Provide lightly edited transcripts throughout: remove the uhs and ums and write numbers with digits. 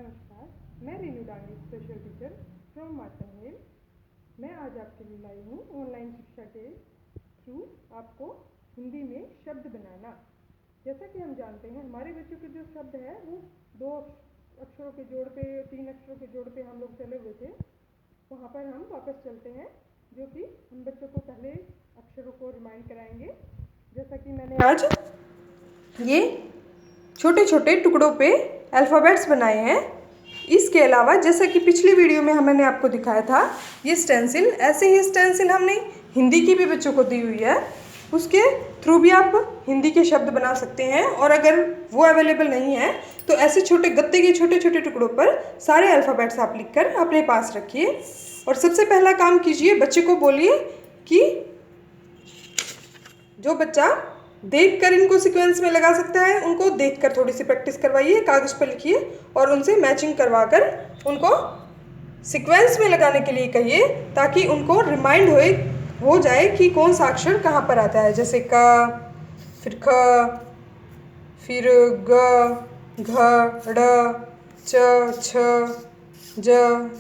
नमस्कार, मैं Renu Dangi special teacher from Marton Hill. मैं आज आपके लिए लाई हूँ ऑनलाइन शिक्षा के थ्रू आपको हिंदी में शब्द बनाना। जैसा कि हम जानते हैं हमारे बच्चों के जो शब्द है वो 2 अक्षरों के जोड़ पे 3 अक्षरों के जोड़ पे हम लोग चले हुए थे। वहाँ पर हम वापस चलते हैं, जो कि हम बच्चों को पहले अक्षरों को रिमाइंड कराएंगे। जैसा कि मैंने आज ये छोटे छोटे टुकड़ों पे अल्फ़ाबेट्स बनाए हैं। इसके अलावा जैसा कि पिछली वीडियो में मैंने आपको दिखाया था, ये स्टेंसिल, ऐसे ही स्टेंसिल हमने हिंदी की भी बच्चों को दी हुई है। उसके थ्रू भी आप हिंदी के शब्द बना सकते हैं, और अगर वो अवेलेबल नहीं है तो ऐसे छोटे गत्ते के छोटे छोटे टुकड़ों पर सारे अल्फ़ाबेट्स आप लिखकर अपने पास रखिए। और सबसे पहला काम कीजिए, बच्चे को बोलिए कि जो बच्चा देखकर इनको सीक्वेंस में लगा सकता है उनको देखकर थोड़ी सी प्रैक्टिस करवाइए, कागज़ पर लिखिए और उनसे मैचिंग करवाकर उनको सीक्वेंस में लगाने के लिए कहिए, ताकि उनको रिमाइंड हो जाए कि कौन सा अक्षर कहाँ पर आता है। जैसे क, फिर ख, फिर ग, घ, ड़, च, छ, ज,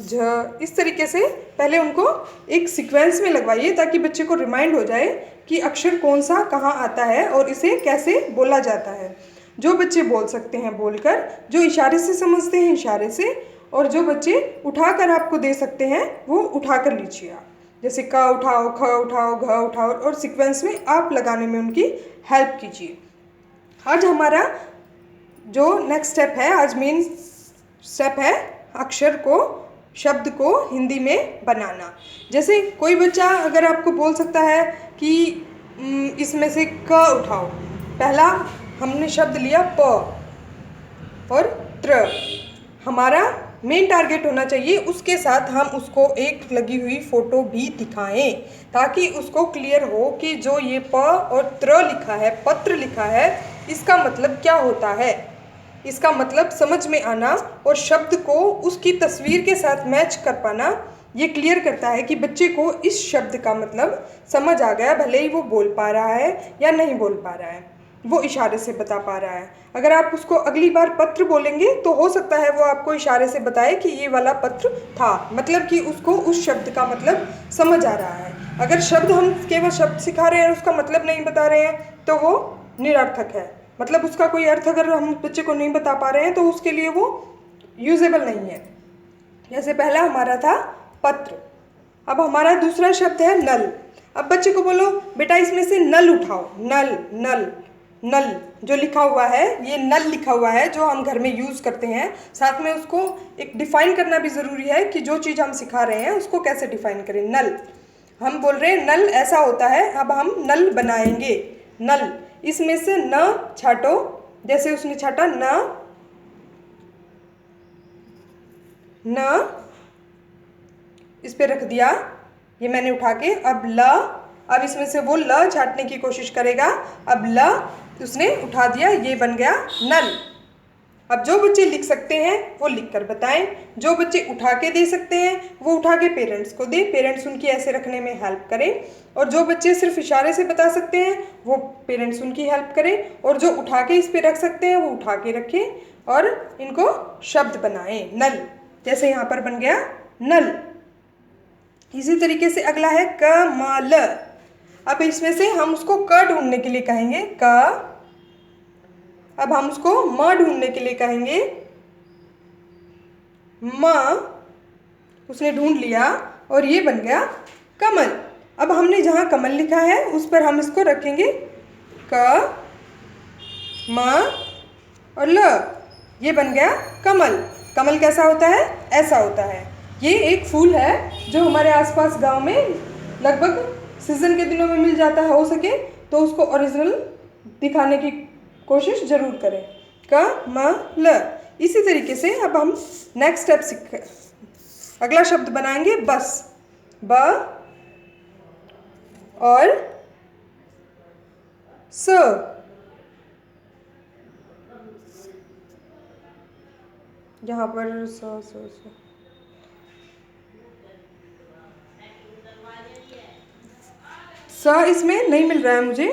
झ। इस तरीके से पहले उनको एक सीक्वेंस में लगवाइए, ताकि बच्चे को रिमाइंड हो जाए कि अक्षर कौन सा कहाँ आता है और इसे कैसे बोला जाता है। जो बच्चे बोल सकते हैं बोलकर, जो इशारे से समझते हैं इशारे से, और जो बच्चे उठाकर आपको दे सकते हैं वो उठाकर लीजिए आप। जैसे क उठाओ, ख उठाओ, घ उठाओ, और सीक्वेंस में आप लगाने में उनकी हेल्प कीजिए। आज हमारा जो नेक्स्ट स्टेप है, आज मेन स्टेप है अक्षर को, शब्द को हिंदी में बनाना। जैसे कोई बच्चा अगर आपको बोल सकता है कि इसमें से क उठाओ, पहला हमने शब्द लिया प और त्र। हमारा मेन टारगेट होना चाहिए, उसके साथ हम उसको एक लगी हुई फ़ोटो भी दिखाएं, ताकि उसको क्लियर हो कि जो ये प और त्र लिखा है, पत्र लिखा है, इसका मतलब क्या होता है। इसका मतलब समझ में आना और शब्द को उसकी तस्वीर के साथ मैच कर पाना, ये क्लियर करता है कि बच्चे को इस शब्द का मतलब समझ आ गया, भले ही वो बोल पा रहा है या नहीं बोल पा रहा है, वो इशारे से बता पा रहा है। अगर आप उसको अगली बार पत्र बोलेंगे तो हो सकता है वो आपको इशारे से बताए कि ये वाला पत्र था, मतलब कि उसको उस शब्द का मतलब समझ आ रहा है। अगर शब्द हम केवल शब्द सिखा रहे हैं, उसका मतलब नहीं बता रहे हैं, तो वो निरर्थक है। मतलब उसका कोई अर्थ अगर हम बच्चे को नहीं बता पा रहे हैं तो उसके लिए वो यूजेबल नहीं है। जैसे पहला हमारा था पत्र, अब हमारा दूसरा शब्द है नल। अब बच्चे को बोलो बेटा इसमें से नल उठाओ। नल, नल, नल जो लिखा हुआ है, ये नल लिखा हुआ है जो हम घर में यूज़ करते हैं। साथ में उसको एक डिफ़ाइन करना भी ज़रूरी है कि जो चीज़ हम सिखा रहे हैं उसको कैसे डिफ़ाइन करें। नल, हम बोल रहे हैं नल ऐसा होता है, अब हम नल बनाएंगे। नल, इसमें से न छाटो, जैसे उसने छाटा न, न इस पे रख दिया, ये मैंने उठा के। अब ल, अब इसमें से वो ल छाटने की कोशिश करेगा, अब ल उसने उठा दिया, ये बन गया नल। अब जो बच्चे लिख सकते हैं वो लिखकर बताएं, जो बच्चे उठा के दे सकते हैं वो उठा के पेरेंट्स को दें, पेरेंट्स उनकी ऐसे रखने में हेल्प करें। और जो बच्चे सिर्फ इशारे से बता सकते हैं वो पेरेंट्स उनकी हेल्प करें, और जो उठा के इस पे रख सकते हैं वो उठा के रखें और इनको शब्द बनाएं। नल, जैसे यहाँ पर बन गया नल। इसी तरीके से अगला है कमल। अब इसमें से हम उसको क ढूंढने के लिए कहेंगे क, अब हम उसको म ढूंढने के लिए कहेंगे म। उसने ढूंढ लिया और ये बन गया कमल। अब हमने जहाँ कमल लिखा है उस पर हम इसको रखेंगे क, म और ल, ये बन गया कमल। कमल कैसा होता है? ऐसा होता है। ये एक फूल है जो हमारे आसपास गांव में लगभग सीजन के दिनों में मिल जाता है। हो सके तो उसको ओरिजिनल दिखाने की कोशिश जरूर करें। क, म, ल। इसी तरीके से अब हम नेक्स्ट स्टेप सीख, अगला शब्द बनाएंगे बस। ब और स। यहाँ पर स इसमें नहीं मिल रहा है मुझे,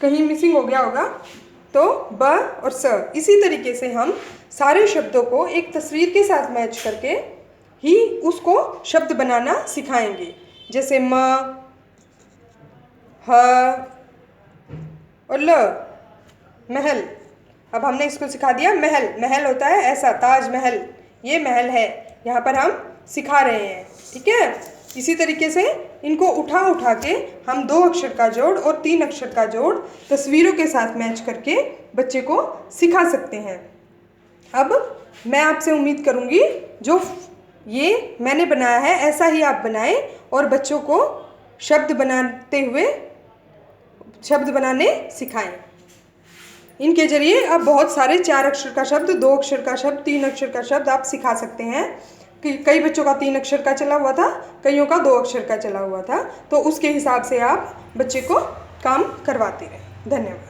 कहीं मिसिंग हो गया होगा, तो ब और स। इसी तरीके से हम सारे शब्दों को एक तस्वीर के साथ मैच करके ही उसको शब्द बनाना सिखाएंगे। जैसे म, ह और ल, महल। अब हमने इसको सिखा दिया महल। महल होता है ऐसा, ताजमहल, ये महल है, यहाँ पर हम सिखा रहे हैं। ठीक है, इसी तरीके से इनको उठा उठा के हम 2 अक्षर का जोड़ और 3 अक्षर का जोड़ तस्वीरों के साथ मैच करके बच्चे को सिखा सकते हैं। अब मैं आपसे उम्मीद करूँगी जो ये मैंने बनाया है ऐसा ही आप बनाएं और बच्चों को शब्द बनाने सिखाएं। इनके जरिए आप बहुत सारे 4 अक्षर का शब्द, 2 अक्षर का शब्द, 3 अक्षर का शब्द आप सिखा सकते हैं। कई बच्चों का 3 अक्षर का चला हुआ था, कईयों का 2 अक्षर का चला हुआ था, तो उसके हिसाब से आप बच्चे को काम करवाते रहें। धन्यवाद।